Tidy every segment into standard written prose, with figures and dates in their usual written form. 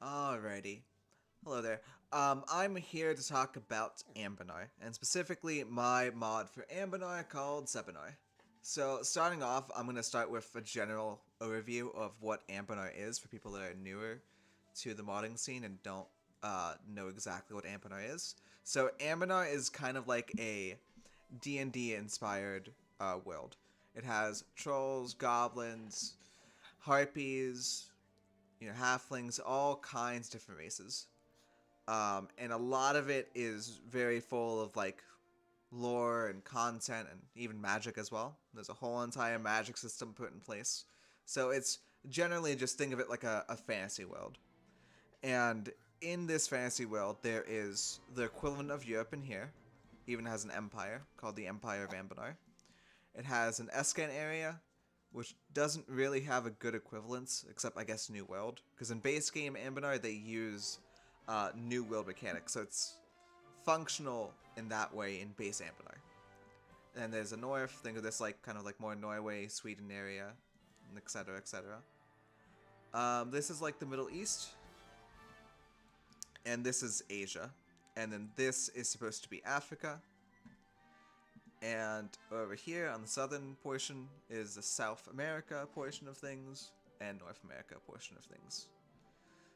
Alrighty. Hello there. I'm here to talk about Anbennar, and specifically my mod for Anbennar called Sebennar. So, starting off, I'm going to start with a general overview of what Anbennar is for people that are newer to the modding scene and don't know exactly what Anbennar is. So, Anbennar is kind of like a D&D inspired world. It has trolls, goblins, harpies, halflings, all kinds of different races. And a lot of it is very full of like lore and content and even magic as well. There's a whole entire magic system put in place. So it's generally just think of it like a fantasy world. And in this fantasy world, there is the equivalent of Europe in here. Even has an empire called the Empire of Anbennar. It has an Escann area, which doesn't really have a good equivalence, except I guess New World. Because in base game Anbennar, they use New World mechanics, so it's functional in that way in base Anbennar. And there's a north, think of this like kind of like more Norway, Sweden area, etc., etc. This is like the Middle East, and this is Asia. And then this is supposed to be Africa. And over here on the southern portion is the South America portion of things and North America portion of things.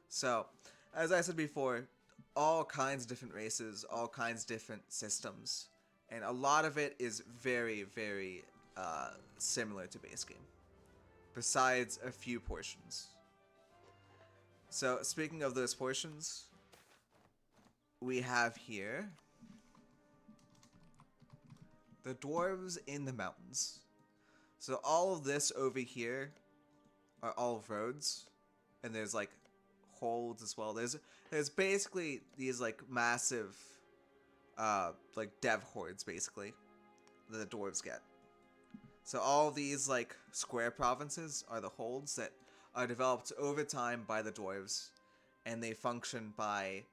So, as I said before, all kinds of different races, all kinds of different systems, and a lot of it is very, very similar to base game, besides a few portions. So, speaking of those portions, we have here the dwarves in the mountains. So all of this over here are all roads, and there's like holds as well. There's basically these like massive like dev hordes basically that the dwarves get. So all of these like square provinces are the holds that are developed over time by the dwarves, and they function by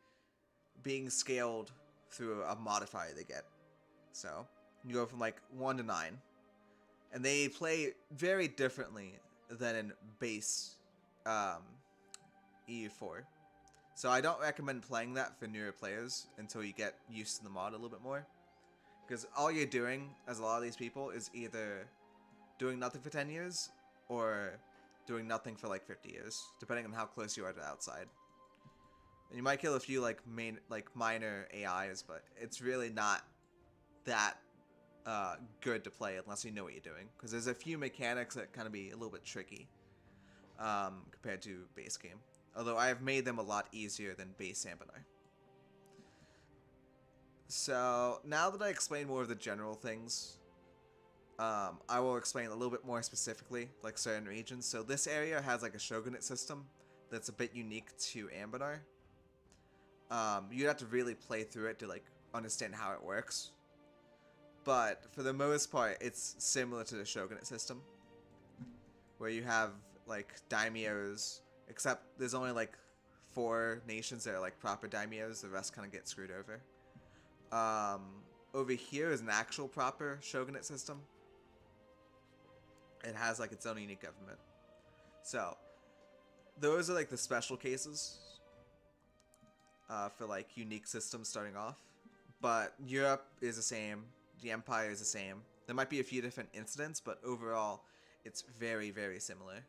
being scaled through a modifier they get. So you go from like 1 to 9. And they play very differently than in base EU4. So I don't recommend playing that for newer players until you get used to the mod a little bit more. Because all you're doing, as a lot of these people, is either doing nothing for 10 years or doing nothing for like 50 years, depending on how close you are to the outside. And you might kill a few like minor AIs, but it's really not that good to play unless you know what you're doing, because there's a few mechanics that kind of be a little bit tricky compared to base game. Although I have made them a lot easier than base Anbennar. So now that I explained more of the general things, I will explain a little bit more specifically, like certain regions. So this area has like a shogunate system that's a bit unique to Anbennar. You'd have to really play through it to like understand how it works. But for the most part, it's similar to the shogunate system, where you have like daimyos, except there's only like 4 nations that are like proper daimyos. The rest kind of get screwed over. Over here is an actual proper shogunate system. It has like its own unique government. So those are like the special cases for like unique systems starting off. But Europe is the same. The Empire is the same. There might be a few different incidents, but overall, it's very, very similar.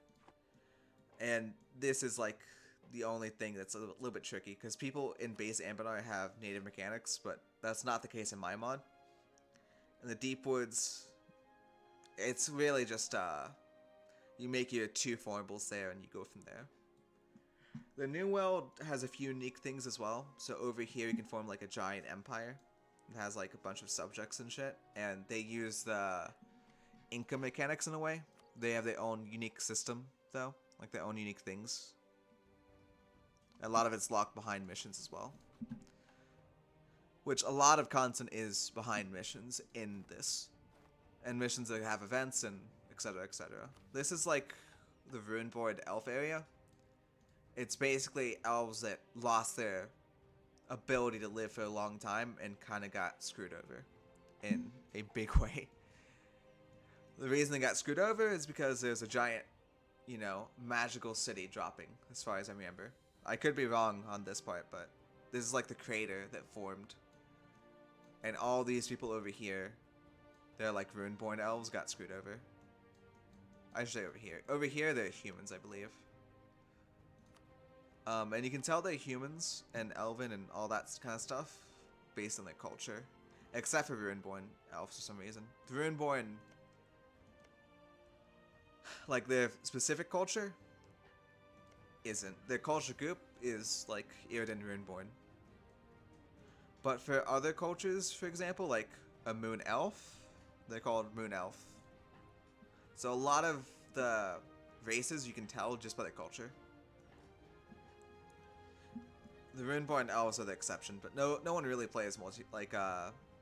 And this is like the only thing that's a little bit tricky, because people in base Anbennar have native mechanics, but that's not the case in my mod. In the Deep Woods, it's really just you make your 2 formables there and you go from there. The New World has a few unique things as well. So over here you can form like a giant empire. It has like a bunch of subjects and shit, and they use the Inca mechanics in a way. They have their own unique system though, like their own unique things. A lot of it's locked behind missions as well, which a lot of content is behind missions in this, and missions that have events and etc, etc. This is like the Ruinboard elf area. It's basically elves that lost their ability to live for a long time and kind of got screwed over in a big way. The reason they got screwed over is because there's a giant, magical city dropping, as far as I remember. I could be wrong on this part, but this is like the crater that formed. And all these people over here, they're like Runeborn elves, got screwed over. I should say over here. Over here, they're humans, I believe. And you can tell they're humans and elven and all that kind of stuff based on their culture. Except for Runeborn elves for some reason. The Runeborn, like their specific culture, isn't. Their culture group is like Iriden Runeborn. But for other cultures, for example, like a Moon Elf, they're called Moon Elf. So a lot of the races you can tell just by their culture. The Runeborn elves are the exception, but no one really plays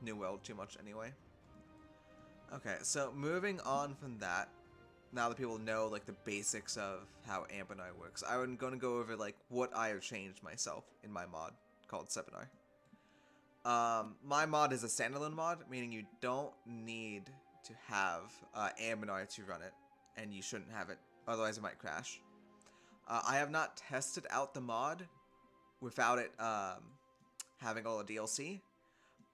New World too much anyway. Okay, so moving on from that, now that people know like the basics of how Anbennar works, I'm going to go over like what I have changed myself in my mod called Sebennar. My mod is a standalone mod, meaning you don't need to have Anbennar to run it, and you shouldn't have it, otherwise it might crash. I have not tested out the mod without it having all the DLC,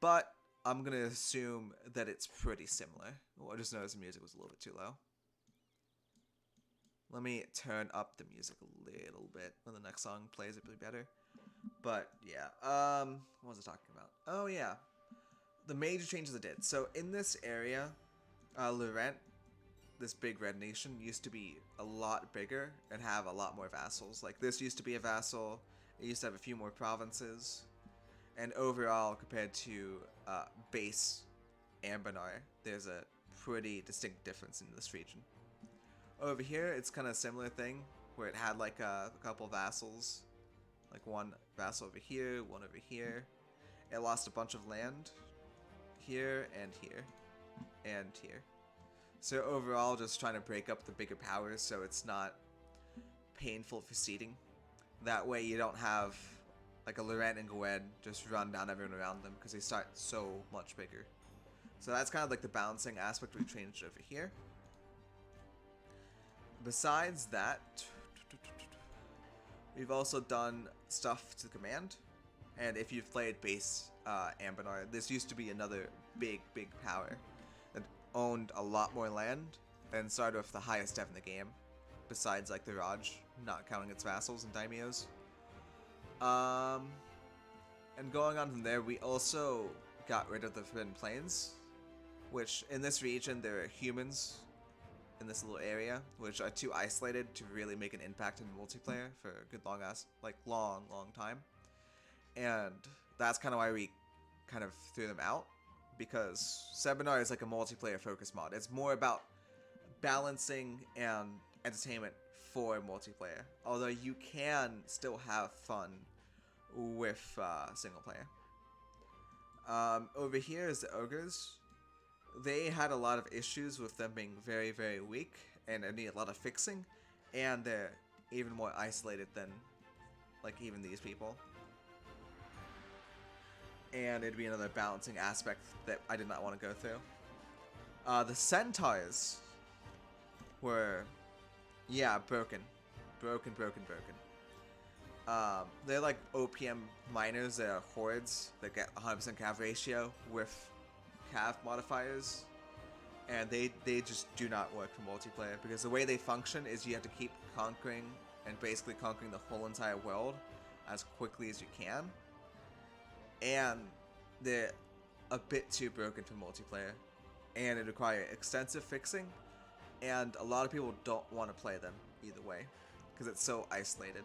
but I'm gonna assume that it's pretty similar. Oh, I just noticed the music was a little bit too low. Let me turn up the music a little bit when the next song plays, it'll be better. But yeah, what was I talking about? Oh yeah, the major changes I did. So in this area, Laurent, this big red nation, used to be a lot bigger and have a lot more vassals. Like this used to be a vassal. It used to have a few more provinces, and overall, compared to base Anbennar, there's a pretty distinct difference in this region. Over here, it's kind of a similar thing, where it had like a couple vassals, like one vassal over here, one over here. It lost a bunch of land here and here and here. So overall, just trying to break up the bigger powers so it's not painful for seeding. That way you don't have like a Laurent and Gwed just run down everyone around them because they start so much bigger. So that's kind of like the balancing aspect we changed over here. Besides that, we've also done stuff to the command. And if you've played base Anbennar, this used to be another big power that owned a lot more land and started with the highest dev in the game, besides like the Raj, not counting its vassals and daimyos. And going on from there, we also got rid of the Forbidden Plains, which in this region there are humans in this little area, which are too isolated to really make an impact in multiplayer for a good long time. And that's kind of why we kind of threw them out, because Sebennars is like a multiplayer focused mod. It's more about balancing and entertainment for multiplayer, although you can still have fun with single player. Over here is the ogres. They had a lot of issues with them being very weak and need a lot of fixing, and they're even more isolated than like even these people. And it'd be another balancing aspect that I did not want to go through. The centaurs were, yeah, broken. They're like OPM miners. They're hordes that get 100% cav ratio with cav modifiers, and they just do not work for multiplayer, because the way they function is you have to keep conquering and basically conquering the whole entire world as quickly as you can, and they're a bit too broken for multiplayer, and it requires extensive fixing, and a lot of people don't want to play them either way because it's so isolated.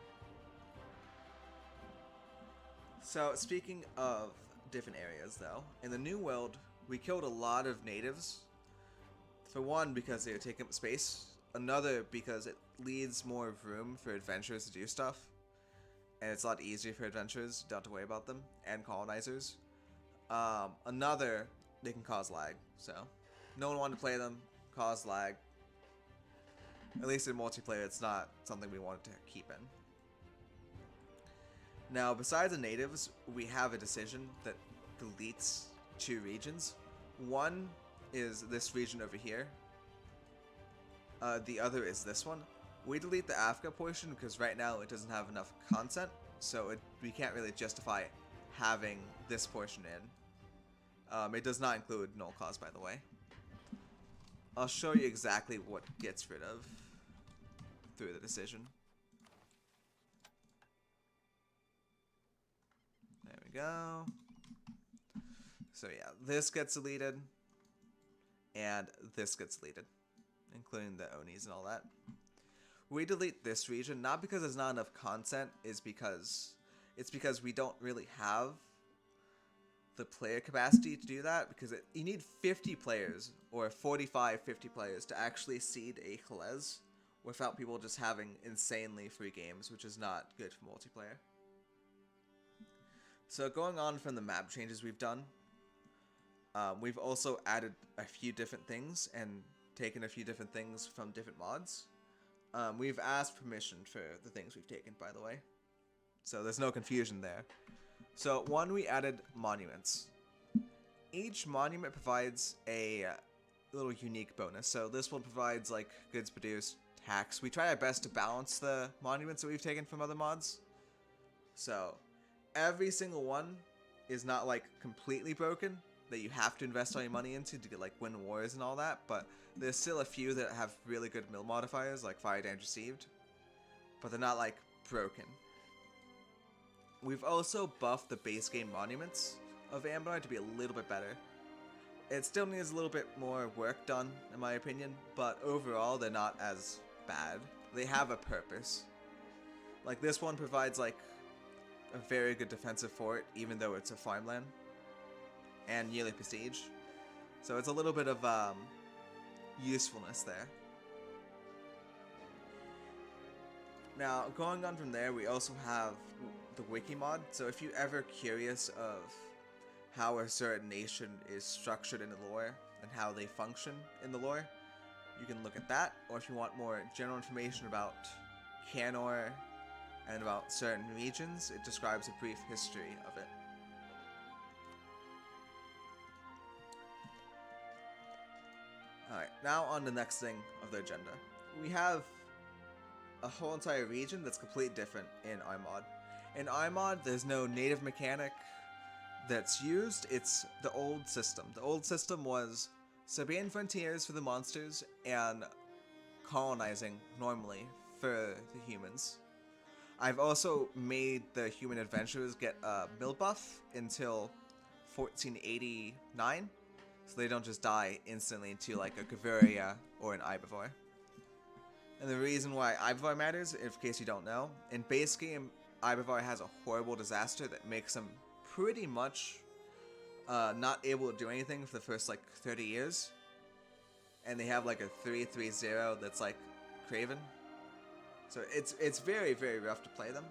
So speaking of different areas though, in the New World we killed a lot of natives. For one, because they take up space. Another, because it leaves more room for adventurers to do stuff. And it's a lot easier for adventurers, don't have to worry about them, and colonizers. Another, they can cause lag, so no one wanted to play them, cause lag. At least in multiplayer, it's not something we wanted to keep in. Now, besides the natives, we have a decision that deletes 2 regions. One is this region over here. The other is this one. We delete the Africa portion because right now it doesn't have enough content, so we can't really justify having this portion in. It does not include null clause, by the way. I'll show you exactly what gets rid of through the decision. There we go. So yeah, this gets deleted, and this gets deleted, including the Onis and all that. We delete this region, not because there's not enough content, it's because we don't really have the player capacity to do that, because you need 50 players, or 45, 50 players, to actually seed a Khalez without people just having insanely free games, which is not good for multiplayer. So going on from the map changes we've done, we've also added a few different things and taken a few different things from different mods. We've asked permission for the things we've taken, by the way, so there's no confusion there. So one, we added monuments. Each monument provides a little unique bonus. So this one provides like goods produced, tax. We try our best to balance the monuments that we've taken from other mods. So every single one is not like completely broken that you have to invest all your money into to get like win wars and all that, but there's still a few that have really good mill modifiers like fire damage received, but they're not like broken. We've also buffed the base game monuments of Anbennar to be a little bit better. It still needs a little bit more work done, in my opinion, but overall they're not as bad. They have a purpose. Like this one provides like a very good defensive fort, even though it's a farmland, and yearly prestige. So it's a little bit of usefulness there. Now, going on from there, we also have the Wiki Mod. So if you're ever curious of how a certain nation is structured in the lore and how they function in the lore, you can look at that. Or if you want more general information about Canor and about certain regions, it describes a brief history of it. Alright, now on the next thing of the agenda. We have a whole entire region that's completely different in our mod. In our mod, there's no native mechanic that's used, it's the old system. The old system was Siberian frontiers for the monsters and colonizing normally for the humans. I've also made the human adventurers get a mill buff until 1489, so they don't just die instantly into like a Gaviria or an Ibivore. And the reason why Ibivore matters, in case you don't know, in base game, Ibivore has a horrible disaster that makes them pretty much not able to do anything for the first like 30 years. And they have like a 3-3-0 that's like Craven. So it's very, very rough to play them.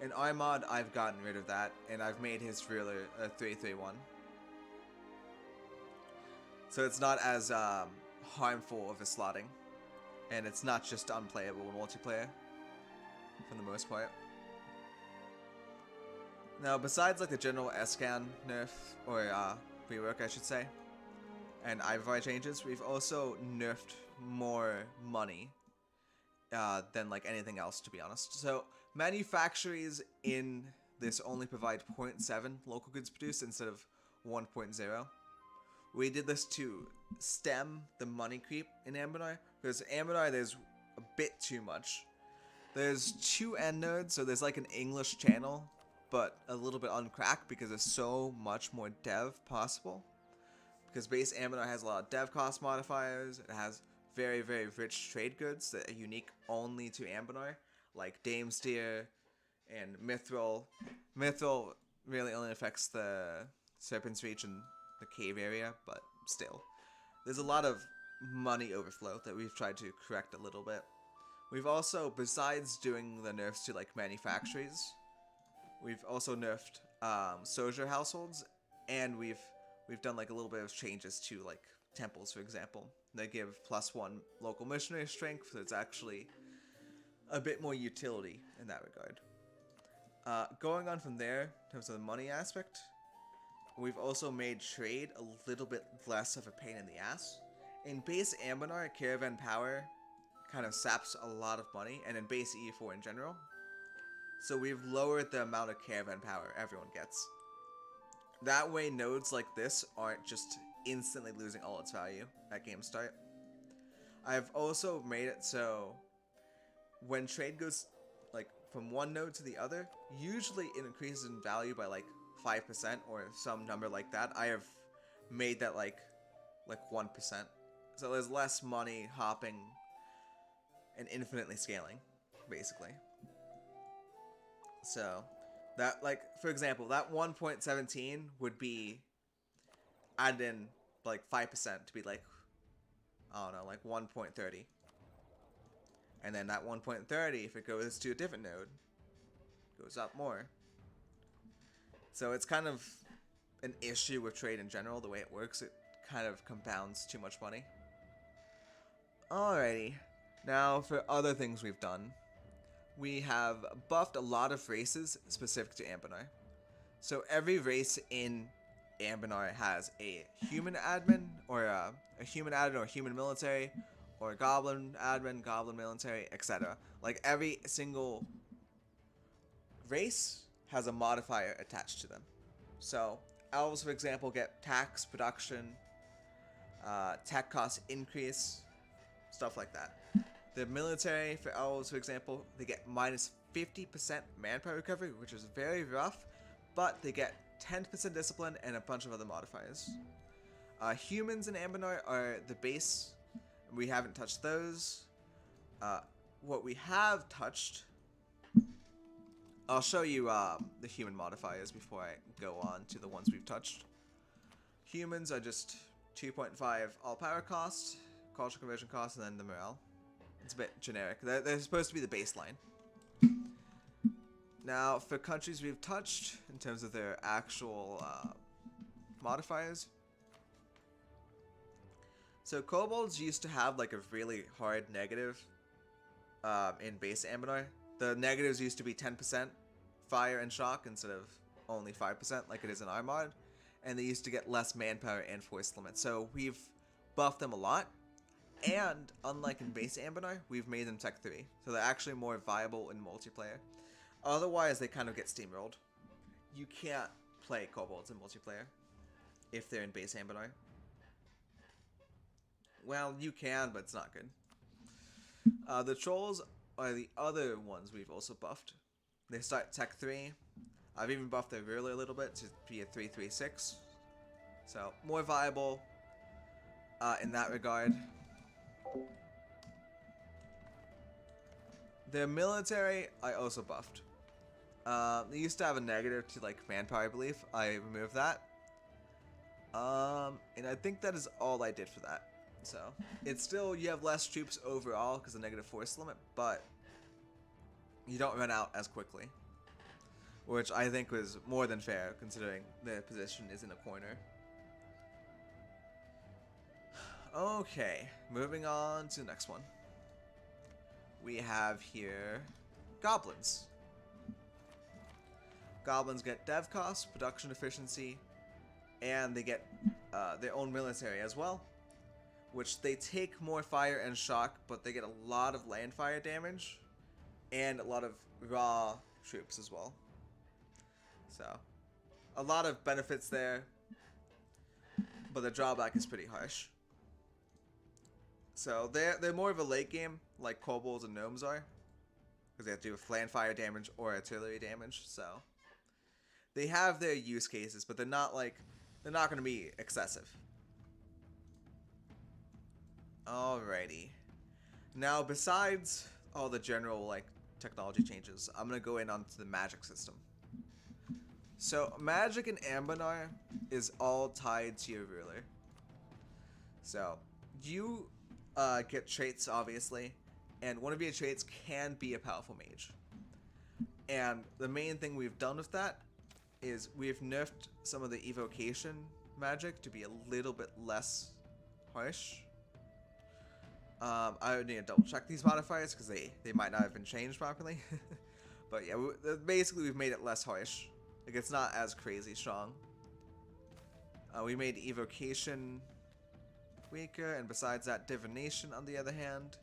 In our mod, I've gotten rid of that, and I've made his ruler a 3-3-1. So it's not as harmful of a slotting. And it's not just unplayable in multiplayer, for the most part. Now, besides like the general Escann nerf, or rework I should say, and Ibivore changes, we've also nerfed more money than like anything else, to be honest. So manufactories in this only provide 0.7 local goods produced instead of 1.0. We did this to stem the money creep in Anbennar, because Anbennar there's a bit too much. There's 2 end nodes, so there's like an English channel, but a little bit uncracked because there's so much more dev possible. Because base Anbennar has a lot of dev cost modifiers, it has very, very rich trade goods that are unique only to Anbennar, like Damesteer and Mithril. Mithril really only affects the Serpent's Reach and the cave area, but still. There's a lot of money overflow that we've tried to correct a little bit. We've also, besides doing the nerfs to like manufactories, we've also nerfed soldier households, and we've done like a little bit of changes to like temples, for example. They give +1 local missionary strength, so it's actually a bit more utility in that regard. Going on from there, in terms of the money aspect, we've also made trade a little bit less of a pain in the ass. In base Anbennar, caravan power kind of saps a lot of money, and in base E4 in general. So we've lowered the amount of caravan power everyone gets. That way nodes like this aren't just instantly losing all its value at game start. I've also made it so when trade goes like from one node to the other, usually it increases in value by like 5% or some number like that. I have made that like 1%. So there's less money hopping and infinitely scaling, basically. So that, like, for example, that 1.17 would be added in like 5% to be like, I don't know, like 1.30. And then that 1.30, if it goes to a different node, goes up more. So it's kind of an issue with trade in general, the way it works. It kind of compounds too much money. Alrighty. Now for other things we've done. We have buffed a lot of races specific to Anbennar. So every race in Anbennar has a human admin, or a human admin, or human military, or a goblin admin, goblin military, etc. Like every single race has a modifier attached to them. So elves, for example, get tax, production, tech cost increase, stuff like that. The military for elves, for example, they get minus 50% manpower recovery, which is very rough, but they get 10% discipline and a bunch of other modifiers. Humans in Anbennar are the base. We haven't touched those. What we have touched, I'll show you the human modifiers before I go on to the ones we've touched. Humans are just 2.5 all power cost, culture conversion cost, and then the morale. It's a bit generic. They're supposed to be the baseline. Now, for countries we've touched, in terms of their actual modifiers. So kobolds used to have like a really hard negative in base Anbennar. The negatives used to be 10% fire and shock instead of only 5% like it is in our mod. And they used to get less manpower and force limit. So we've buffed them a lot. And unlike in base Anbennar, we've made them Tech 3. So they're actually more viable in multiplayer. Otherwise, they kind of get steamrolled. You can't play kobolds in multiplayer if they're in base Anbennar. Well, you can, but it's not good. The trolls are the other ones we've also buffed. They start Tech 3. I've even buffed their ruler a little bit to be a 3-3-6. So, more viable in that regard. Their military, I also buffed. They used to have a negative to like manpower, I believe. I removed that. And I think that is all I did for that. So, it's still, you have less troops overall because of negative force limit, but you don't run out as quickly. Which I think was more than fair, considering their position is in a corner. Okay, moving on to the next one. We have here goblins. Goblins get dev cost, production efficiency, and they get their own military as well. Which they take more fire and shock, but they get a lot of land fire damage and a lot of raw troops as well. So, a lot of benefits there, but the drawback is pretty harsh. So they're more of a late game, like kobolds and gnomes are, because they have to do with land fire damage or artillery damage. So they have their use cases, but they're not going to be excessive. Alrighty. Now, besides all the general like technology changes, I'm gonna go in onto the magic system. So magic in Anbennar is all tied to your ruler. So you get traits, obviously, and one of your traits can be a powerful mage. And the main thing we've done with that is we've nerfed some of the evocation magic to be a little bit less harsh. I would need to double check these modifiers because they might not have been changed properly. But yeah, basically we've made it less harsh. Like, it's not as crazy strong. We made evocation weaker, and besides that, divination on the other hand,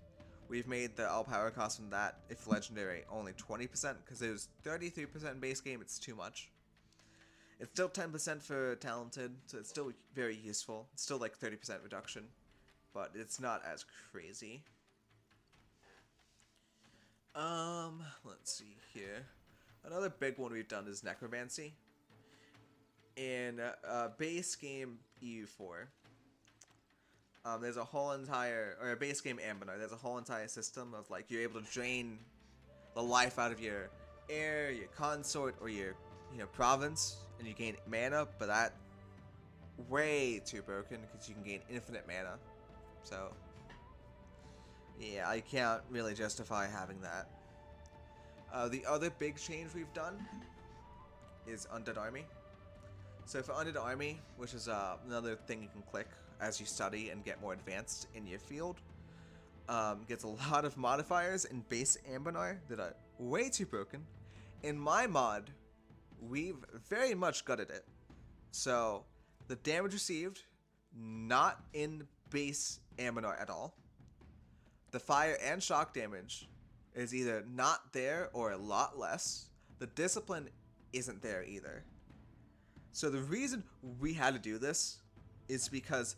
We've made the all power cost from that, if legendary, only 20%, because it was 33% in base game. It's too much. It's still 10% for talented, so it's still very useful. It's still like 30% reduction, but it's not as crazy. Let's see here. Another big one we've done is necromancy. In base game EU4, there's a whole entire, or a base game Anbennar, there's a whole entire system of like you're able to drain the life out of your heir, your consort, or your province, and you gain mana, but that way too broken because you can gain infinite mana. So yeah, I can't really justify having that. The other big change we've done is Undead Army. So for Undead Army, which is another thing you can click as you study and get more advanced in your field, gets a lot of modifiers in base Anbennar that are way too broken. In my mod, we've very much gutted it. So the damage received, not in base Anbennar at all. The fire and shock damage is either not there or a lot less. The discipline isn't there either. So the reason we had to do this is because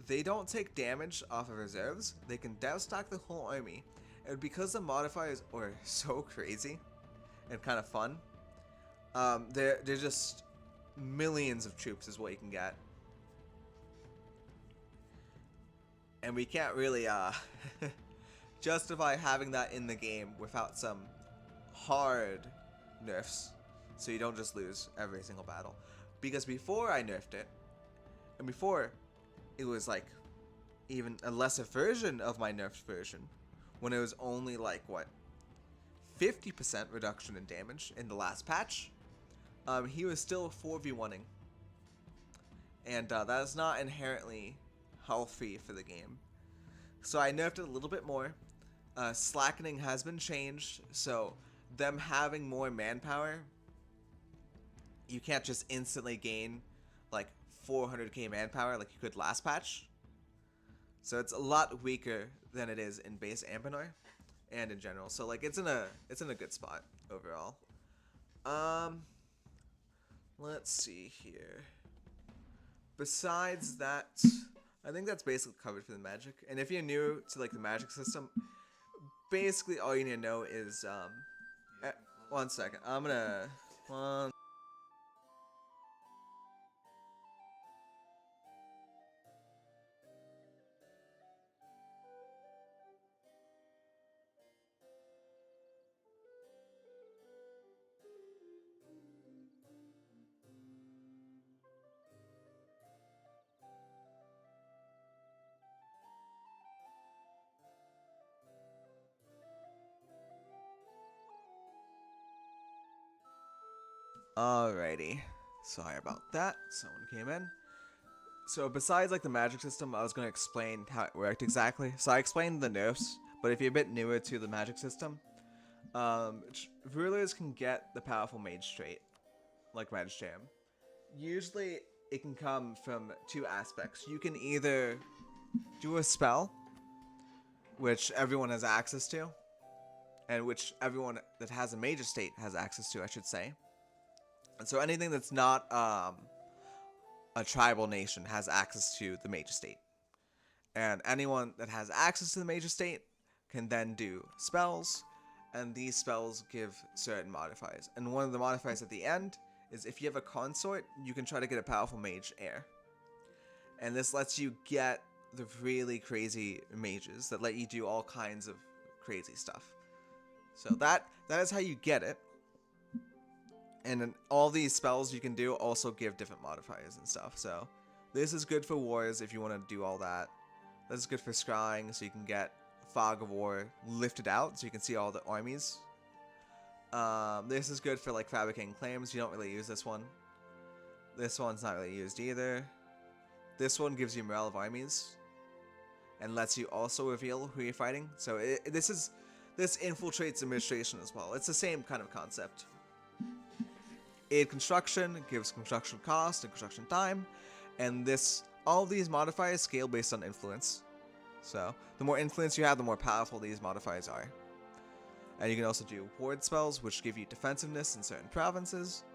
they don't take damage off of reserves. They can downstack the whole army. And because the modifiers are so crazy and kind of fun, they're just millions of troops is what you can get. And we can't really justify having that in the game without some hard nerfs, so you don't just lose every single battle. Because before I nerfed it, and before it was like even a lesser version of my nerfed version, when it was only like what 50% reduction in damage in the last patch, he was still 4v1ing, and that is not inherently healthy for the game. So I nerfed it a little bit more. Slackening has been changed, so them having more manpower, you can't just instantly gain like 400k manpower like you could last patch. So it's a lot weaker than it is in base Anbennar and in general. So like it's in a good spot overall. Let's see here. Besides that, I think that's basically covered for the magic. And if you're new to like the magic system, basically all you need to know is one second. I'm gonna Alrighty. Sorry about that. Someone came in. So besides like the magic system, I was going to explain how it worked exactly. So I explained the nerfs, but if you're a bit newer to the magic system, rulers can get the powerful mage trait, like Mage Jam. Usually it can come from two aspects. You can either do a spell, which everyone has access to, and which everyone that has a mage state has access to, I should say. And so anything that's not a tribal nation has access to the mage state. And anyone that has access to the mage state can then do spells, and these spells give certain modifiers. And one of the modifiers at the end is if you have a consort, you can try to get a powerful mage heir. And this lets you get the really crazy mages that let you do all kinds of crazy stuff. So that is how you get it. And then all these spells you can do also give different modifiers and stuff. So this is good for wars if you want to do all that. This is good for scrying, so you can get Fog of War lifted out so you can see all the armies. This is good for like fabricating claims. You don't really use this one. This one's not really used either. This one gives you morale of armies and lets you also reveal who you're fighting. So this infiltrates administration as well. It's the same kind of concept. Aid construction gives construction cost and construction time, and all these modifiers scale based on influence. So the more influence you have, the more powerful these modifiers are. And you can also do ward spells, which give you defensiveness in certain provinces.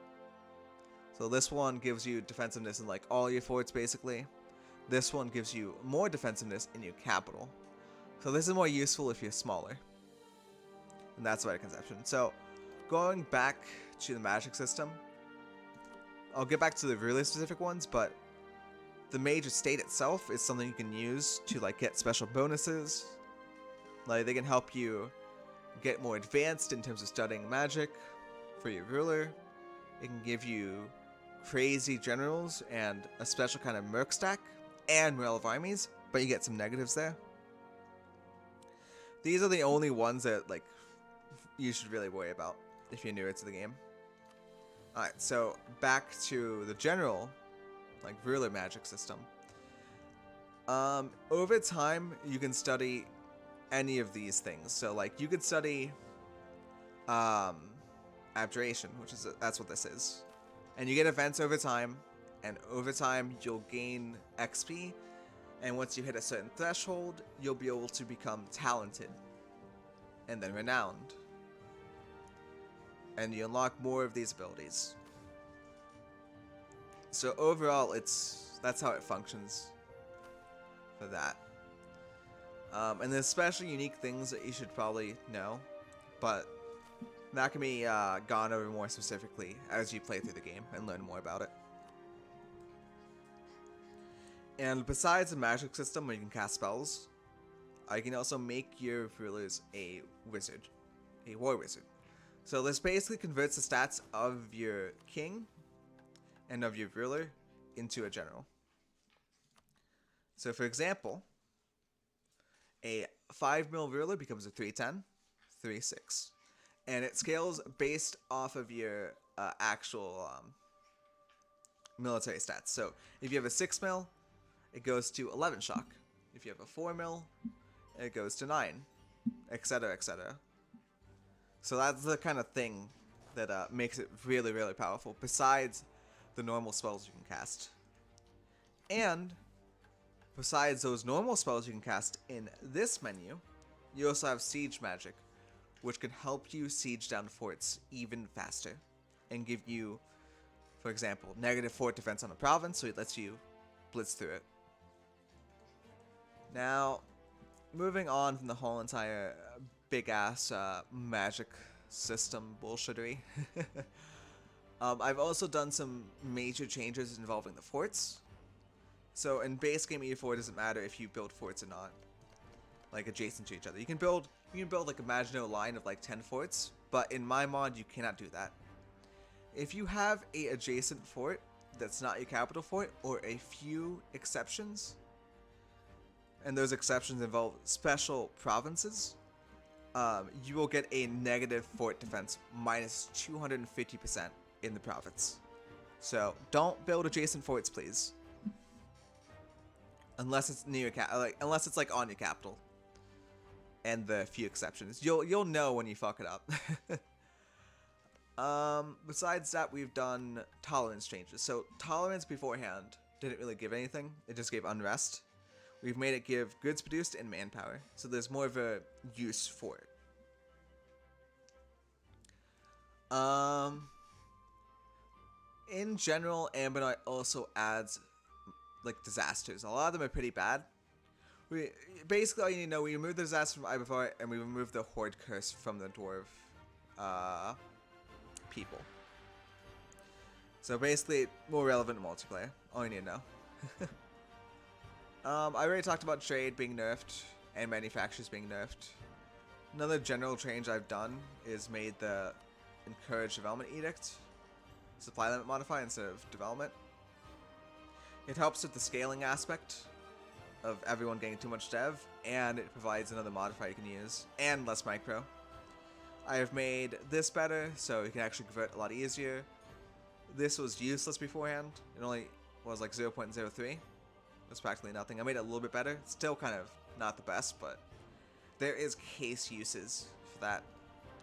So this one gives you defensiveness in like all your forts basically. This one gives you more defensiveness in your capital. So this is more useful if you're smaller. And that's by conception. So going back to the magic system, I'll get back to the really specific ones, but the mage estate itself is something you can use to like get special bonuses. Like they can help you get more advanced in terms of studying magic for your ruler. It can give you crazy generals and a special kind of merc stack and morale of armies, but you get some negatives there. These are the only ones that like you should really worry about if you're newer to the game. Alright, so back to the general, like ruler magic system. Over time, you can study any of these things. So like you could study abjuration, which is that's what this is. And you get events over time, and over time you'll gain XP, and once you hit a certain threshold, you'll be able to become talented and then renowned. And you unlock more of these abilities. So overall, that's how it functions for that. And there's special unique things that you should probably know, but that can be gone over more specifically as you play through the game and learn more about it. And besides the magic system where you can cast spells, you can also make your rulers a wizard, a war wizard. So this basically converts the stats of your king and of your ruler into a general. So for example, a 5 mil ruler becomes a 310, 3-6. And it scales based off of your actual military stats. So if you have a 6 mil, it goes to 11 shock. If you have a 4 mil, it goes to 9, etc., etc. So that's the kind of thing that makes it really, really powerful, besides the normal spells you can cast. And besides those normal spells you can cast in this menu, you also have siege magic, which can help you siege down forts even faster and give you, for example, negative fort defense on a province, so it lets you blitz through it. Now, moving on from the whole entire big-ass magic system bullshittery, I've also done some major changes involving the forts. So in base game E4, it doesn't matter if you build forts or not, like adjacent to each other. You can build like a Maginot line of like 10 forts, but in my mod you cannot do that. If you have a adjacent fort that's not your capital fort, or a few exceptions, and those exceptions involve special provinces, you will get a negative fort defense minus 250% in the province. So don't build adjacent forts, please. Unless it's near unless it's like on your capital. And the few exceptions. You'll know when you fuck it up. Besides that, we've done tolerance changes. So tolerance beforehand didn't really give anything. It just gave unrest. We've made it give goods produced and manpower. So there's more of a use for it. In general, Anbennar also adds like disasters. A lot of them are pretty bad. Basically all you need to know, we remove the disaster from Ibafar, and we remove the horde curse from the dwarf people. So basically more relevant in multiplayer. All you need to know. I already talked about trade being nerfed and manufacturers being nerfed. Another general change I've done is made the encourage development edict supply limit modifier instead of development. It helps with the scaling aspect of everyone getting too much dev, and it provides another modifier you can use, and less micro. I have made this better, so you can actually convert a lot easier. This was useless beforehand. It only was like 0.03. It's practically nothing. I made it a little bit better. Still kind of not the best, but there is case uses for that,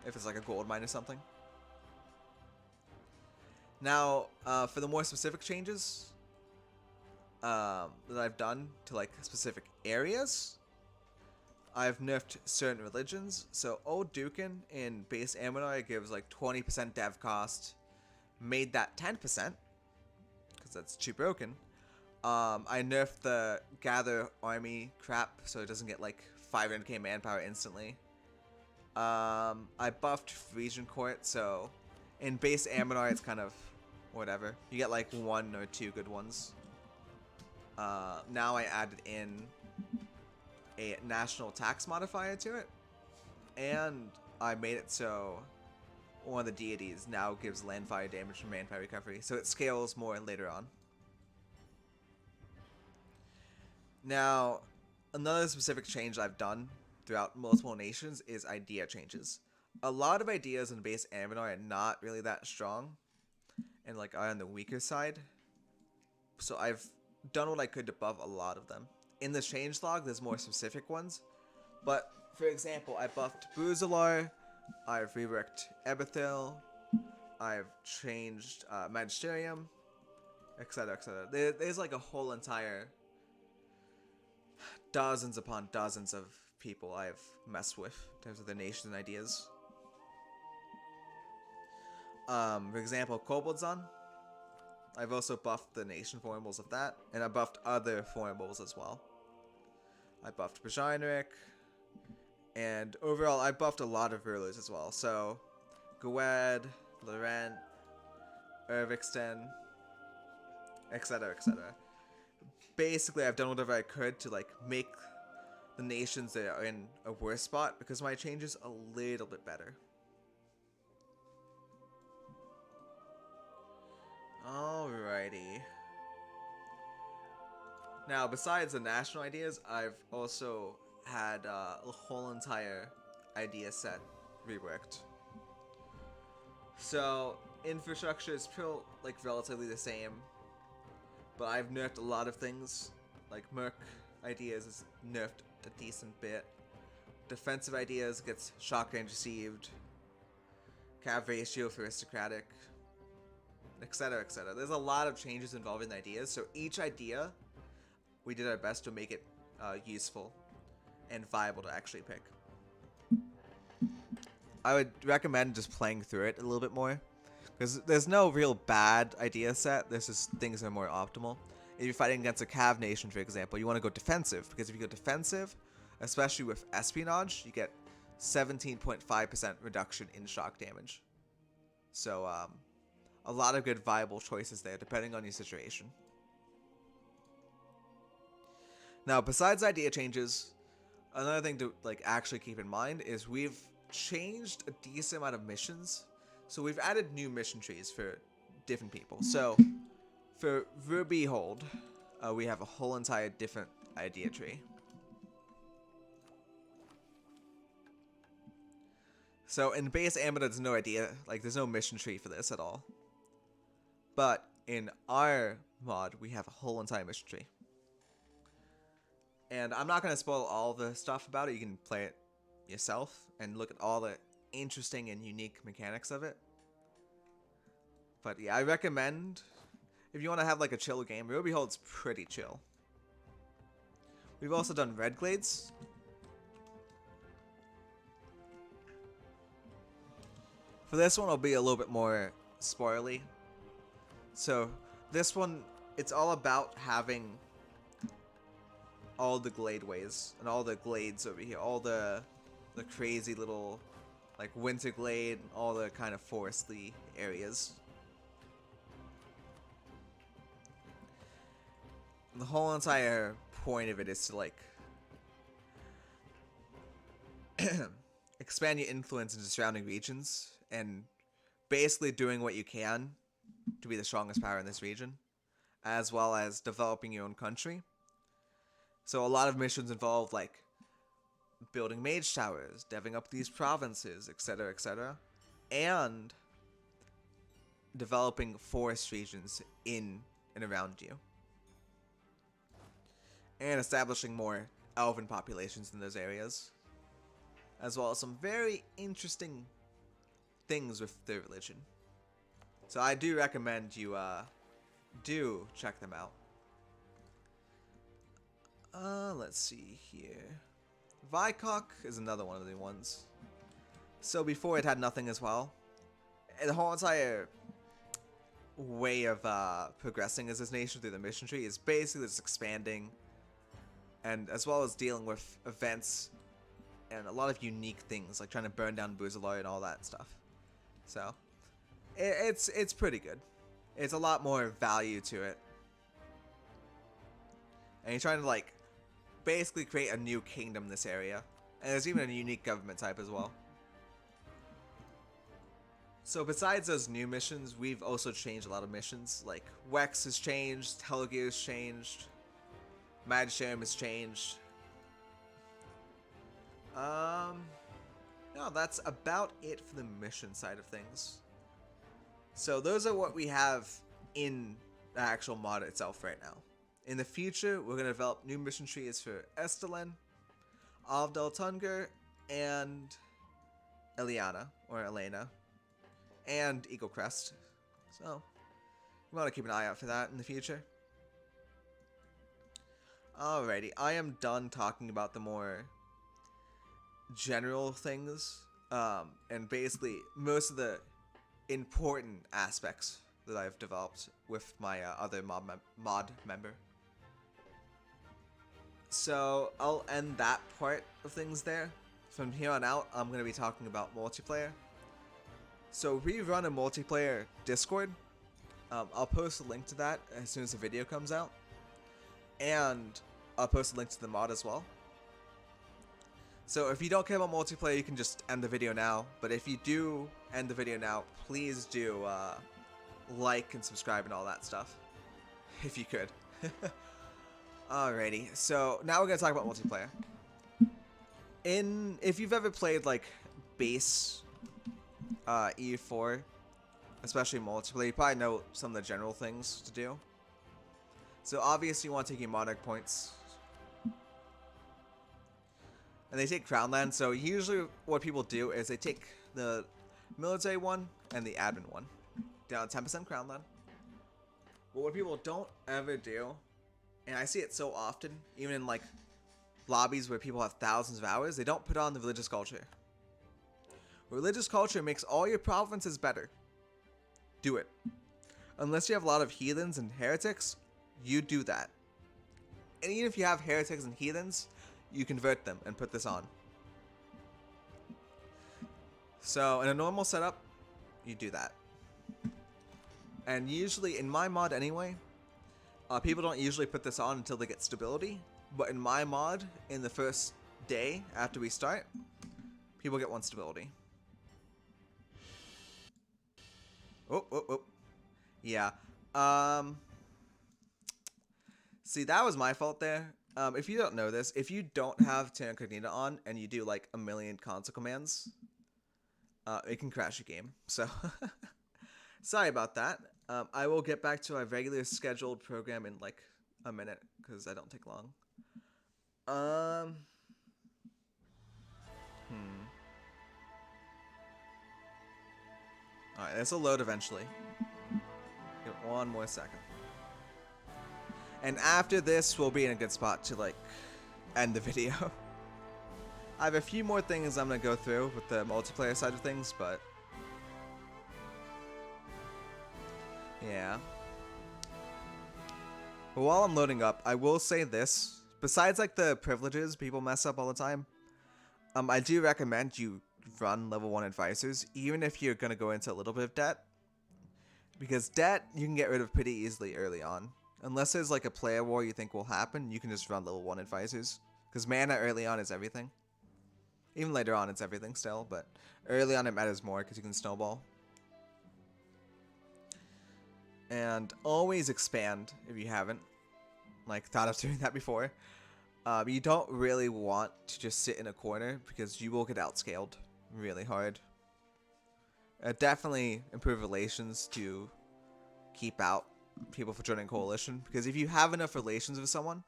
if it's like a gold mine or something. Now, for the more specific changes that I've done to like specific areas, I've nerfed certain religions. So Old Dukin in base Anbennar gives like 20% dev cost. Made that 10% because that's too broken. I nerfed the gather army crap so it doesn't get like 500k manpower instantly. I buffed region court, so in base Anbennar it's kind of whatever. You get like 1 or 2 good ones. Now I added in a national tax modifier to it, and I made it so one of the deities now gives land fire damage from manpower recovery, so it scales more later on. Now, another specific change I've done throughout multiple nations is idea changes. A lot of ideas in base Anbennar are not really that strong, and like are on the weaker side. So I've done what I could to buff a lot of them. In the changelog, there's more specific ones, but for example, I buffed Buzalar, I've reworked Ebethil, I've changed Magisterium, etc., etc. There's like a whole entire dozens upon dozens of people I've messed with in terms of their nations and ideas. For example, Koboldzon. I've also buffed the nation formables of that, and I buffed other formables as well. I buffed Bajanrik, and overall I buffed a lot of rulers as well. So, Gwed, Laurent, Erviksten, etc., etc. Basically, I've done whatever I could to like make the nations that are in a worse spot because my change is a little bit better. Alrighty. Now, besides the national ideas, I've also had a whole entire idea set reworked. So, infrastructure is still like relatively the same, but I've nerfed a lot of things. Like Merc ideas is nerfed a decent bit. Defensive ideas gets shock range received. Cav ratio for aristocratic, etc., etc. There's a lot of changes involving the ideas, so each idea we did our best to make it useful and viable to actually pick. I would recommend just playing through it a little bit more, because there's no real bad idea set, there's just things that are more optimal. If you're fighting against a Cav nation, for example, you want to go defensive, because if you go defensive, especially with espionage, you get 17.5% reduction in shock damage. So, a lot of good viable choices there, depending on your situation. Now, besides idea changes, another thing to like actually keep in mind is we've changed a decent amount of missions. So we've added new mission trees for different people. So for Ruby Hold, we have a whole entire different idea tree. So in base Anbennar, there's no idea, like there's no mission tree for this at all. But in our mod, we have a whole entire mission tree. And I'm not going to spoil all the stuff about it. You can play it yourself and look at all the interesting and unique mechanics of it. But yeah, I recommend, if you want to have like a chill game, Ruby Hold's pretty chill. We've also done Red Glades. For this one, I'll be a little bit more spoily. So this one, it's all about having all the glade ways and all the glades over here, all the crazy little like winter glade, all the kind of forestly areas. And the whole entire point of it is to like expand your influence into surrounding regions and basically doing what you can to be the strongest power in this region, as well as developing your own country. So a lot of missions involve like building mage towers, deving up these provinces, etc., etc., and developing forest regions in and around you, and establishing more elven populations in those areas, as well as some very interesting things with their religion. So I do recommend you do check them out. Let's see here. Vycock is another one of the ones. So before it had nothing as well. And the whole entire way of progressing as this nation through the mission tree is basically just expanding, and as well as dealing with events and a lot of unique things like trying to burn down Buzaloi and all that stuff. So it's pretty good. It's a lot more value to it, and you're trying to like basically create a new kingdom in this area, and there's even a unique government type as well. So besides those new missions, we've also changed a lot of missions. Like Wex has changed, Helgear has changed, Magisterium has changed. No, that's about it for the mission side of things. So those are what we have in the actual mod itself right now. In the future, we're going to develop new mission trees for Estelen, Avdel Tungur, and Eliana, or Elena, and Eagle Crest. So, you want to keep an eye out for that in the future. Alrighty, I am done talking about the more general things, and basically most of the important aspects that I've developed with my other mod member. So I'll end that part of things there. From here on out, I'm going to be talking about multiplayer. So we run a multiplayer Discord. I'll post a link to that as soon as the video comes out. And I'll post a link to the mod as well. So if you don't care about multiplayer, you can just end the video now. But if you do end the video now, please do like and subscribe and all that stuff. If you could. Alrighty, so now we're going to talk about multiplayer. If you've ever played like base E4, especially multiplayer, you probably know some of the general things to do. So obviously you want to take your monarch points. And they take crown land, so usually what people do is they take the military one and the admin one. Down 10% crown land. But what people don't ever do, and I see it so often, even in like lobbies where people have thousands of hours, they don't put on the religious culture. Religious culture makes all your provinces better. Do it. Unless you have a lot of heathens and heretics, you do that. And even if you have heretics and heathens, you convert them and put this on. So in a normal setup, you do that. And usually, in my mod anyway, people don't usually put this on until they get stability. But in my mod, in the first day after we start, people get 1 stability. Oh. Yeah. See, that was my fault there. If you don't know this, if you don't have Terra Incognita on and you do like a million console commands, it can crash your game. So, sorry about that. I will get back to our regular scheduled program in like a minute because I don't take long. Alright, this will load eventually. Give it 1 more second. And after this, we'll be in a good spot to like end the video. I have a few more things I'm gonna go through with the multiplayer side of things, but yeah. But while I'm loading up, I will say this. Besides like the privileges people mess up all the time, I do recommend you run level 1 advisors, even if you're gonna go into a little bit of debt. Because debt, you can get rid of pretty easily early on. Unless there's like a player war you think will happen, you can just run level 1 advisors. Because mana early on is everything. Even later on it's everything still, but early on it matters more because you can snowball. And always expand if you haven't like thought of doing that before. You don't really want to just sit in a corner because you will get outscaled really hard. Definitely improve relations to keep out people for joining coalition, because if you have enough relations with someone,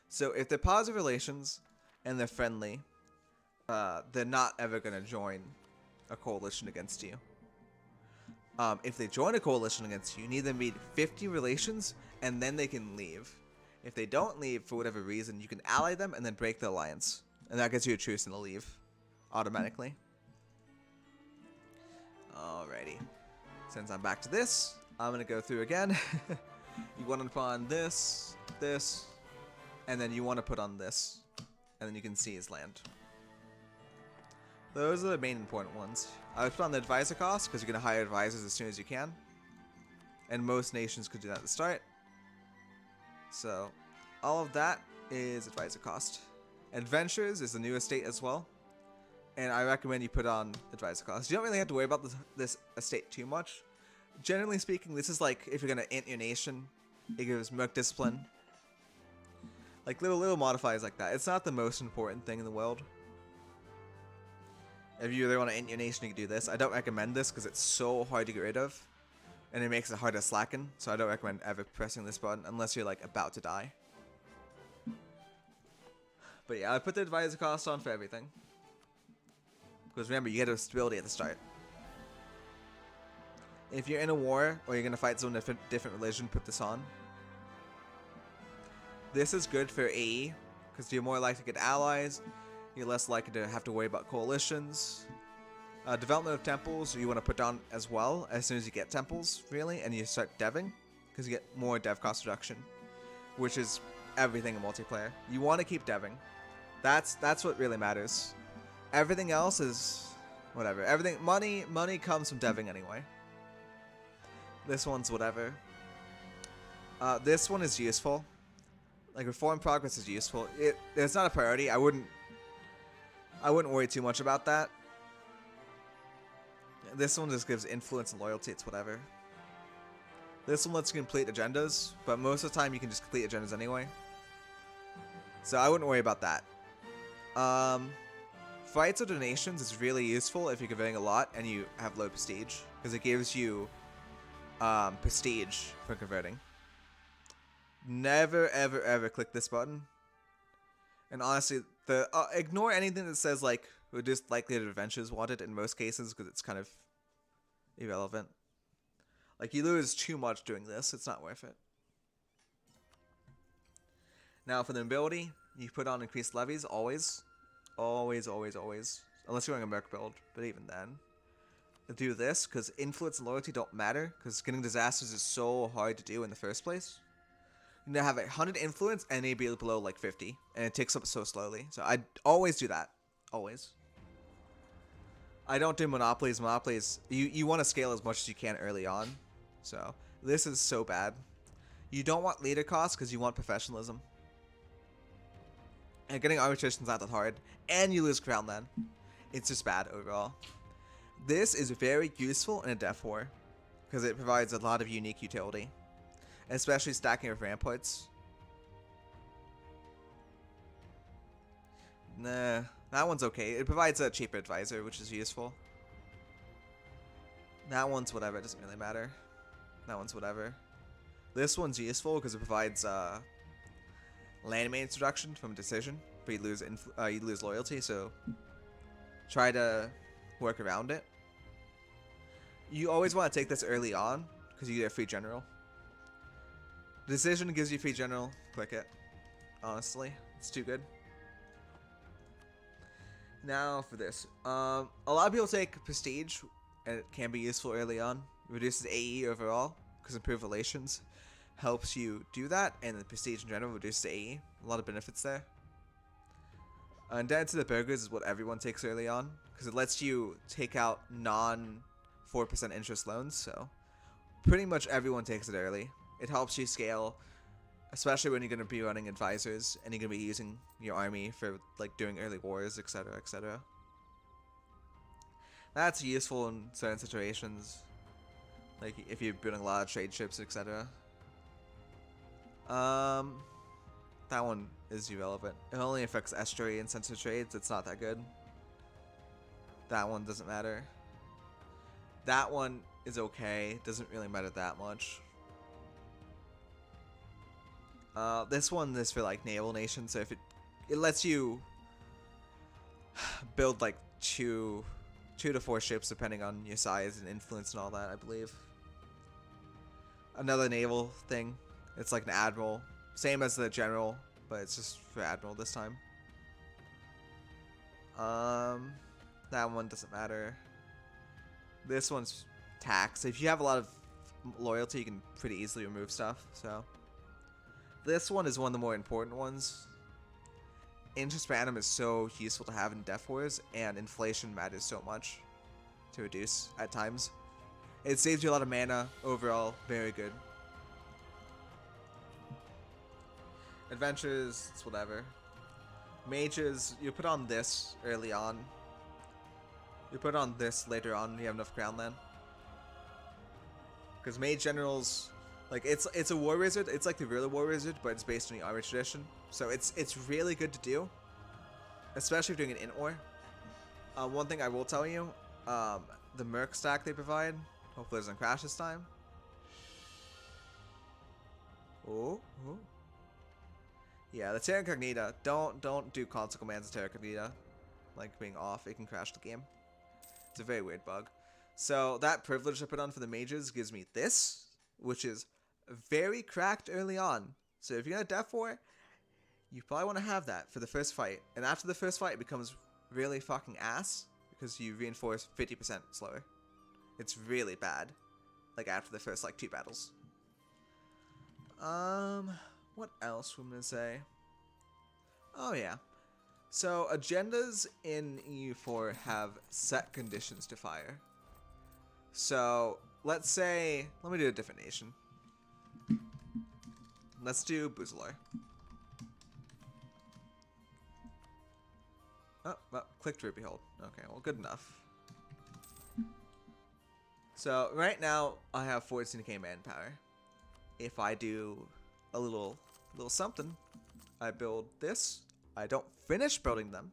so if they're positive relations and they're friendly, they're not ever going to join a coalition against you. If they join a coalition against you, you need them to meet 50 relations and then they can leave. If they don't leave for whatever reason, you can ally them and then break the alliance. And that gets you a truce and a leave automatically. Alrighty. Since I'm back to this, I'm going to go through again. You want to put on this, this, and then you want to put on this. And then you can see his land. Those are the main important ones. I would put on the advisor cost because you're going to hire advisors as soon as you can. And most nations could do that at the start. So all of that is advisor cost. Adventures is the new estate as well. And I recommend you put on advisor cost. You don't really have to worry about this estate too much. Generally speaking, this is like if you're going to int your nation, it gives Merc Discipline. Like little modifiers like that. It's not the most important thing in the world. If you really want to int your nation, you can do this. I don't recommend this because it's so hard to get rid of. And it makes it hard to slacken. So I don't recommend ever pressing this button unless you're like about to die. But yeah, I put the advisor cost on for everything. Because remember, you get a stability at the start. If you're in a war or you're going to fight someone different religion, put this on. This is good for AE because you're more likely to get allies. You're less likely to have to worry about coalitions. Development of temples you want to put down as well as soon as you get temples, really, and you start deving because you get more dev cost reduction, which is everything in multiplayer. You want to keep deving. That's what really matters. Everything else is whatever. Everything money comes from deving anyway. This one's whatever. This one is useful. Like reform progress is useful. It's not a priority. I wouldn't worry too much about that. This one just gives influence and loyalty. It's whatever. This one lets you complete agendas, but most of the time you can just complete agendas anyway. So I wouldn't worry about that. Fights or donations is really useful if you're converting a lot and you have low prestige, because it gives you prestige for converting. Never ever click this button. And honestly, ignore anything that says like reduced likelihood of adventures wanted in most cases because it's kind of irrelevant. Like you lose too much doing this, it's not worth it. Now for the ability, you put on increased levies always. Always. Unless you're going a merc build, but even then. Do this because influence and loyalty don't matter because getting disasters is so hard to do in the first place. You need to have 100 influence and it'd be below like 50, and it takes up so slowly. So I always do that. Always. I don't do monopolies. Monopolies, you want to scale as much as you can early on. So this is so bad. You don't want leader costs because you want professionalism. And getting arbitration is not that hard. And you lose crown then. It's just bad overall. This is very useful in a death war because it provides a lot of unique utility. Especially stacking with ramparts. Nah, that one's okay. It provides a cheaper advisor, which is useful. That one's whatever, it doesn't really matter. That one's whatever. This one's useful because it provides land maintenance reduction from decision, but you lose loyalty, so try to work around it. You always want to take this early on because you get a free general. Decision gives you free general. Click it. Honestly, it's too good. Now for this. A lot of people take prestige, and it can be useful early on. Reduces AE overall because improved relations helps you do that, and the prestige in general reduces AE. A lot of benefits there. Indebted to the burgers is what everyone takes early on because it lets you take out non 4% interest loans. So pretty much everyone takes it early. It helps you scale, especially when you're going to be running advisors and you're going to be using your army for like doing early wars, etc., etc. That's useful in certain situations, like if you're building a lot of trade ships, etc. That one is irrelevant. It only affects estuary and sensor trades. It's not that good. That one doesn't matter. That one is okay. Doesn't really matter that much. This one is for like naval nations, so if it lets you build like two to 4 ships depending on your size and influence and all that, I believe. Another naval thing. It's like an admiral, same as the general, but it's just for admiral this time. That one doesn't matter. This one's tax. If you have a lot of loyalty, you can pretty easily remove stuff. So this one is one of the more important ones. Interest per annum is so useful to have in Death Wars, and inflation matters so much to reduce at times. It saves you a lot of mana overall. Very good. Adventures, it's whatever. Mages, you put on this early on. You put on this later on when you have enough ground land. Because mage generals, like it's a war wizard. It's like the real war wizard, but it's based on the armor tradition. So it's really good to do, especially if you're doing an int war. One thing I will tell you, the merc stack they provide. Hopefully it doesn't crash this time. Oh. Yeah, the Terra Incognita. Don't do console commands of Terra Incognita. Like being off, it can crash the game. It's a very weird bug. So that privilege I put on for the mages gives me this, which is very cracked early on. So if you're gonna Death War, you probably want to have that for the first fight. And after the first fight, it becomes really fucking ass because you reinforce 50% slower. It's really bad. Like after the first like 2 battles. What else am I gonna say? Oh yeah. So agendas in EU4 have set conditions to fire. So let's say, let me do a different nation. Let's do Buzalor. Oh, click to behold. Okay, well, good enough. So right now I have 14k manpower. If I do a little something, I build this. I don't finish building them,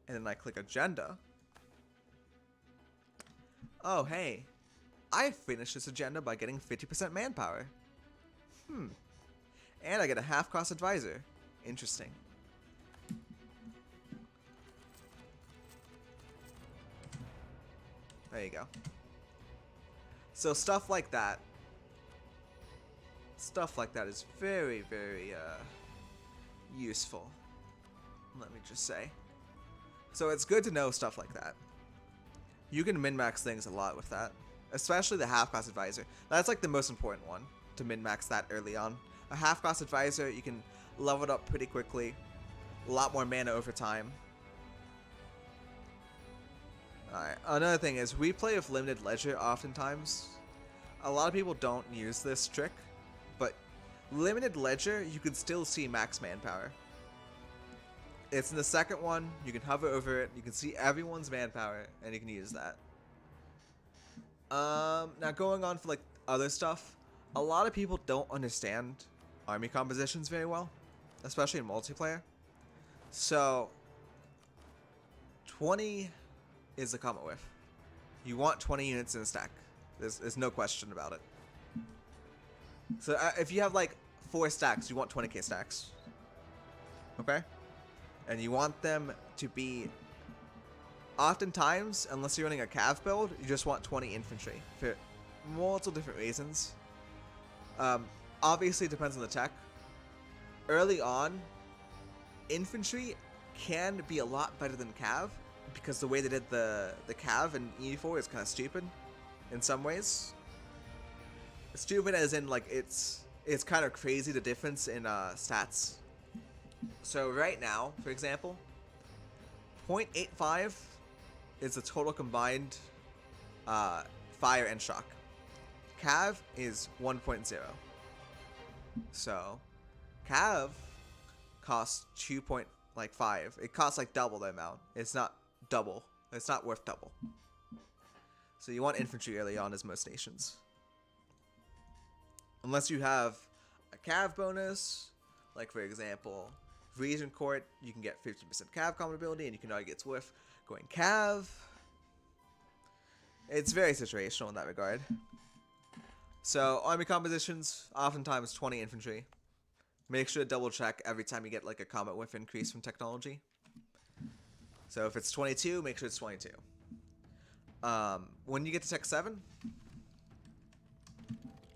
and then I click agenda. Oh hey, I finished this agenda by getting 50% manpower. And I get a half-cost advisor. Interesting. There you go. So stuff like that. Stuff like that is very, very useful. Let me just say. So it's good to know stuff like that. You can min-max things a lot with that. Especially the half-cost advisor. That's like the most important one, to min-max that early on. A half-cost advisor, you can level it up pretty quickly. A lot more mana over time. Alright, another thing is, we play with limited ledger oftentimes. A lot of people don't use this trick, but limited ledger, you can still see max manpower. It's in the second one, you can hover over it, you can see everyone's manpower, and you can use that. Now going on for like other stuff, a lot of people don't understand army compositions very well, especially in multiplayer. So 20 is a common whiff. You want 20 units in a stack. There's no question about it. So if you have like 4 stacks, you want 20k stacks. Okay? And you want them to be, oftentimes, unless you're running a cav build, you just want 20 infantry for multiple different reasons. Obviously it depends on the tech. Early on, infantry can be a lot better than cav, because the way they did the cav in E4 is kind of stupid in some ways. Stupid as in like it's kind of crazy the difference in stats. So right now, for example, 0.85 is the total combined fire and shock. Cav is 1.0. So Cav costs 2.5. It costs like double the amount. It's not double. It's not worth double. So you want infantry early on as most nations. Unless you have a Cav bonus, like for example, Region Court, you can get 50% Cav combat ability, and you can argue it's worth going Cav. It's very situational in that regard. So army compositions, oftentimes 20 infantry. Make sure to double check every time you get like a combat whiff increase from technology. So if it's 22, make sure it's 22. When you get to Tech 7,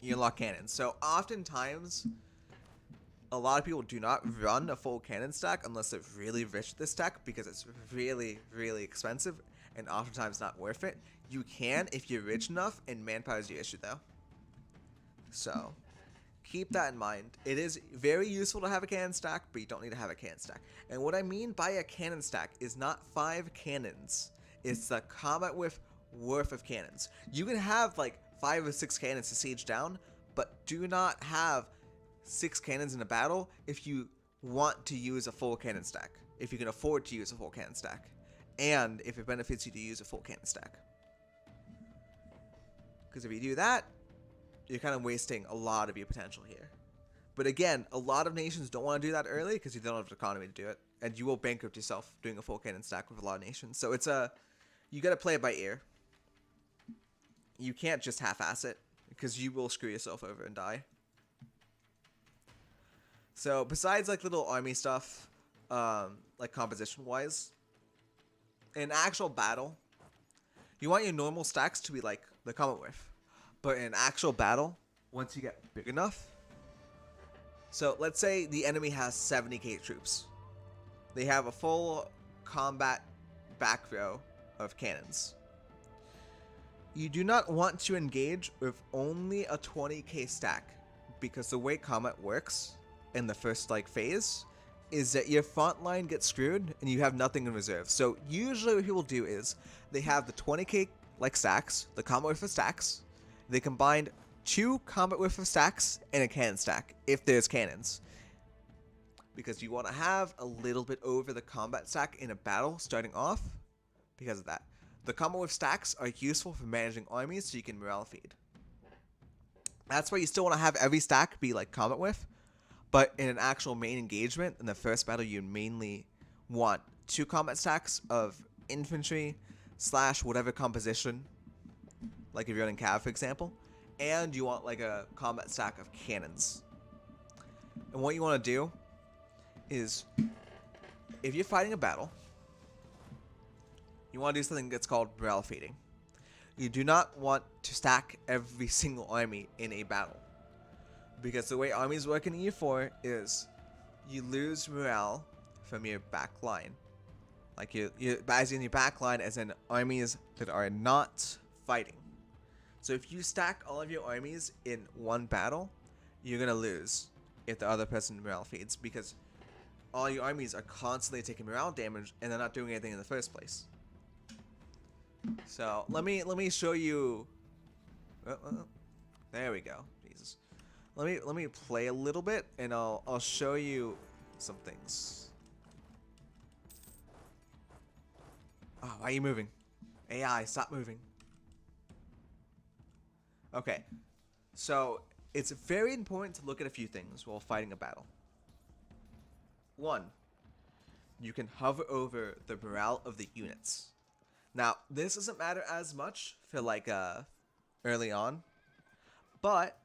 you unlock cannons. So oftentimes, a lot of people do not run a full cannon stack unless they're really rich with this stack because it's really, really expensive and oftentimes not worth it. You can if you're rich enough, and manpower is your issue though. So keep that in mind. It is very useful to have a cannon stack, but you don't need to have a cannon stack. And what I mean by a cannon stack is not 5 cannons. It's the combat worth of cannons. You can have like 5 or 6 cannons to siege down, but do not have 6 cannons in a battle if you want to use a full cannon stack. If you can afford to use a full cannon stack. And if it benefits you to use a full cannon stack. Because if you do that, you're kind of wasting a lot of your potential here. But again, a lot of nations don't want to do that early because you don't have the economy to do it. And you will bankrupt yourself doing a full cannon stack with a lot of nations. So it's you got to play it by ear. You can't just half-ass it because you will screw yourself over and die. So besides like little army stuff, like composition-wise, in actual battle, you want your normal stacks to be like the Commonwealth. But in actual battle, once you get big enough, so let's say the enemy has 70k troops. They have a full combat back row of cannons. You do not want to engage with only a 20k stack, because the way combat works in the first like phase is that your front line gets screwed and you have nothing in reserve. So usually what people do is they have the 20k like stacks, the combat worth of stacks. They combined 2 combat worth of stacks and a cannon stack if there's cannons, because you want to have a little bit over the combat stack in a battle starting off. Because of that, the combat worth stacks are useful for managing armies, so you can morale feed. That's why you still want to have every stack be like combat worth, but in an actual main engagement in the first battle, you mainly want 2 combat stacks of infantry / whatever composition. Like if you're running cav, for example, and you want like a combat stack of cannons. And what you want to do is, if you're fighting a battle, you want to do something that's called morale feeding. You do not want to stack every single army in a battle, because the way armies work in E4 is you lose morale from your back line. Like as in your back line, as in armies that are not fighting. So if you stack all of your armies in one battle, you're going to lose if the other person morale feeds, because all your armies are constantly taking morale damage and they're not doing anything in the first place. So let me show you. There we go. Jesus. Let me play a little bit and I'll show you some things. Oh, why are you moving? AI, stop moving. Okay, so it's very important to look at a few things while fighting a battle. 1, you can hover over the morale of the units. Now, this doesn't matter as much for like early on, but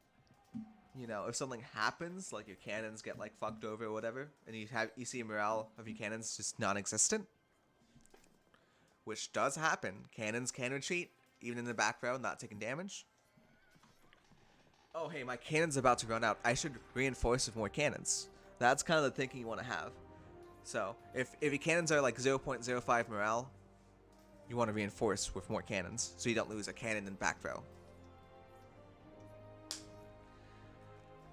you know, if something happens, like your cannons get like fucked over or whatever, and you see morale of your cannons just non-existent, which does happen. Cannons can retreat even in the back row, not taking damage. Oh, hey, my cannon's about to run out. I should reinforce with more cannons. That's kind of the thinking you want to have. So, if your cannons are like 0.05 morale, you want to reinforce with more cannons, so you don't lose a cannon in back row.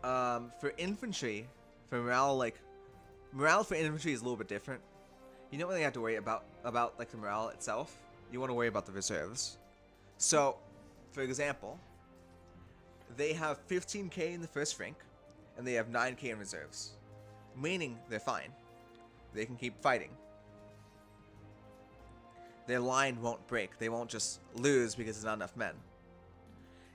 For infantry, for morale for infantry is a little bit different. You don't really have to worry about like the morale itself. You want to worry about the reserves. So, for example, they have 15k in the first rank, and they have 9k in reserves. Meaning they're fine. They can keep fighting. Their line won't break. They won't just lose because there's not enough men.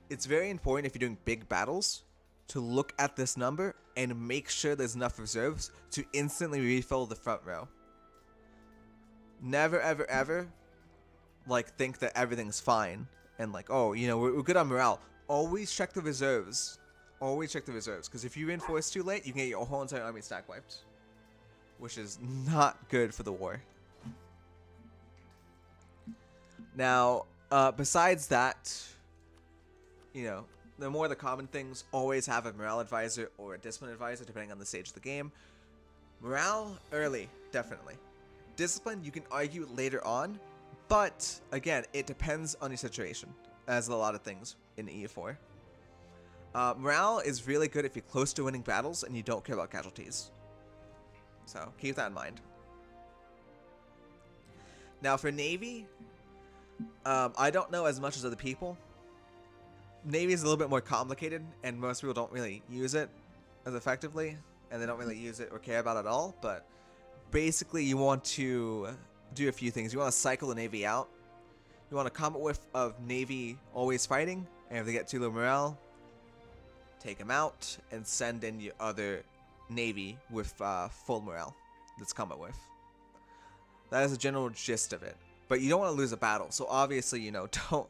It's very important if you're doing big battles to look at this number and make sure there's enough reserves to instantly refill the front row. Never, ever, ever like think that everything's fine and like, oh, you know, we're good on morale. Always check the reserves. Always check the reserves, because if you reinforce too late, you can get your whole entire army stack wiped, which is not good for the war. Now, besides that, you know, the more the common things, always have a morale advisor or a discipline advisor depending on the stage of the game. Morale, early, definitely. Discipline, you can argue later on, but again, it depends on your situation, as a lot of things in EU4. Morale is really good if you're close to winning battles and you don't care about casualties. So keep that in mind. Now for Navy, I don't know as much as other people. Navy is a little bit more complicated, and most people don't really use it as effectively, and they don't really use it or care about it at all, but basically you want to do a few things. You want to cycle the Navy out. You want a combat whiff of Navy always fighting, and if they get too low morale, take them out and send in your other Navy with full morale that's combat whiff. That is the general gist of it. But you don't want to lose a battle, so obviously, you know, don't...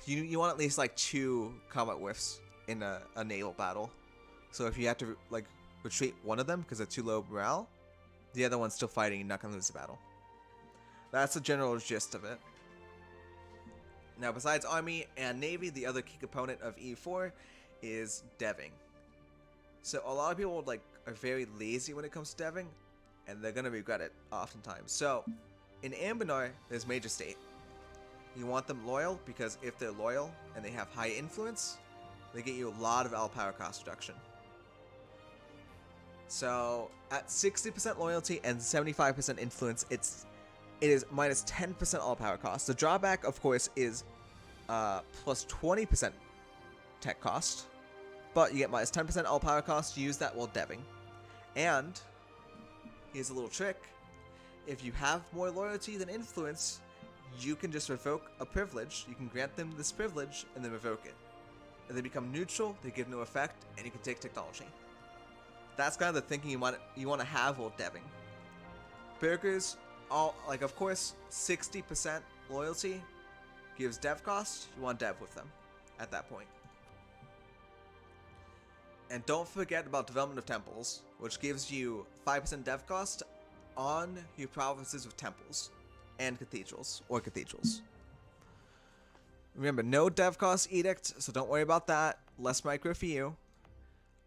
You want at least like 2 combat whiffs in a naval battle. So if you have to like retreat one of them because they're too low morale, the other one's still fighting, you're not going to lose the battle. That's the general gist of it. Now besides Army and Navy, the other key component of E4 is deving. So a lot of people like are very lazy when it comes to deving, and they're going to regret it oftentimes. So in Anbennar, there's Major State. You want them loyal because if they're loyal and they have high influence, they get you a lot of all power cost reduction. So at 60% loyalty and 75% influence, it is minus 10% all power cost. The drawback, of course, is plus 20% tech cost, but you get minus 10% all power cost. Use that while deving. And here's a little trick: if you have more loyalty than influence, you can just revoke a privilege. You can grant them this privilege and then revoke it. And they become neutral, they give no effect, and you can take technology. That's kind of the thinking you want to have while deving. Burgers, of course, 60% loyalty gives dev cost. You want dev with them at that point. And don't forget about development of temples, which gives you 5% dev cost on your provinces with temples and cathedrals, or cathedrals. Remember, no dev cost edict, so don't worry about that. Less micro for you.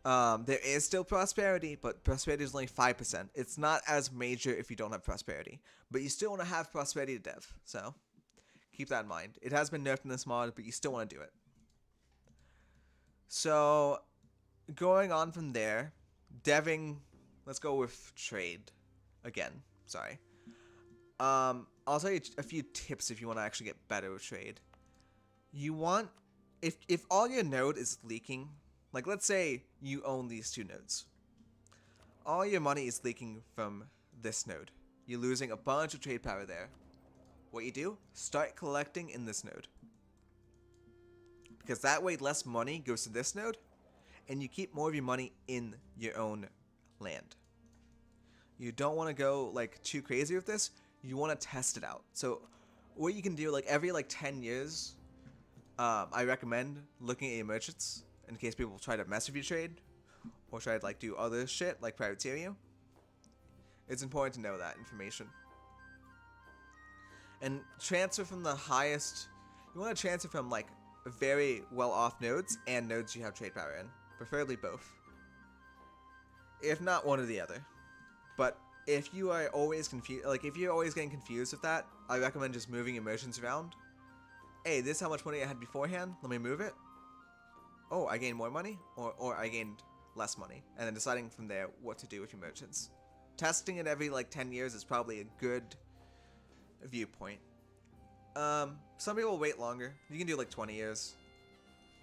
There is still prosperity, but prosperity is only 5%. It's not as major if you don't have prosperity, but you still want to have prosperity to dev, so keep that in mind. It has been nerfed in this mod, but you still want to do it. So going on from there, deving, let's go with trade again. Sorry. I'll tell you a few tips if you want to actually get better with trade. You want, if all your node is leaking, like let's say you own these 2 nodes. All your money is leaking from this node. You're losing a bunch of trade power there. What you do, start collecting in this node. Because that way less money goes to this node, and you keep more of your money in your own land. You don't want to go like too crazy with this. You want to test it out. So what you can do, like every 10 years, I recommend looking at your merchants in case people try to mess with your trade or try to do other shit like privateer you. It's important to know that information. And transfer from the highest. You want to transfer from very well off nodes and nodes you have trade power in, preferably both. If not one or the other. But if you are always confused, if you're always getting confused with that, I recommend just moving your merchants around. Hey, this is how much money I had beforehand. Let me move it. Oh, I gained more money, or I gained less money, and then deciding from there what to do with your merchants. Testing it every 10 years is probably a good viewpoint. Some people wait longer. You can do 20 years,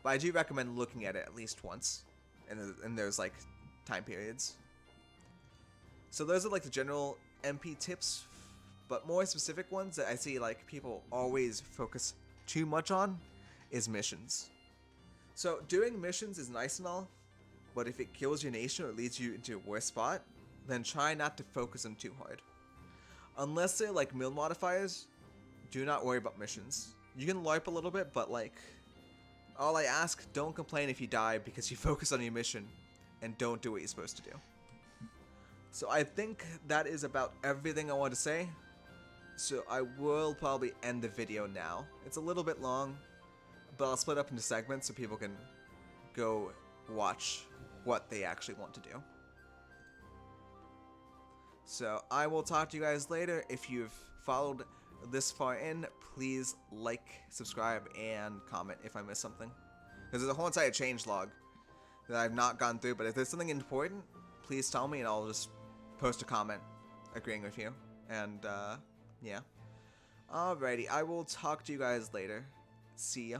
but I do recommend looking at it at least once in those time periods. So those are the general MP tips, but more specific ones that I see people always focus too much on is missions. So doing missions is nice and all, but if it kills your nation or leads you into a worse spot, then try not to focus them too hard. Unless they're mill modifiers, do not worry about missions. You can LARP a little bit, but all I ask, don't complain if you die because you focus on your mission and don't do what you're supposed to do. So I think that is about everything I want to say. So I will probably end the video now. It's a little bit long, but I'll split up into segments so people can go watch what they actually want to do. So I will talk to you guys later. If you've followed this far in, please like, subscribe, and comment if I missed something. Because there's a whole entire changelog that I've not gone through, but if there's something important, please tell me and I'll just post a comment agreeing with you. And, yeah. Alrighty, I will talk to you guys later. See ya.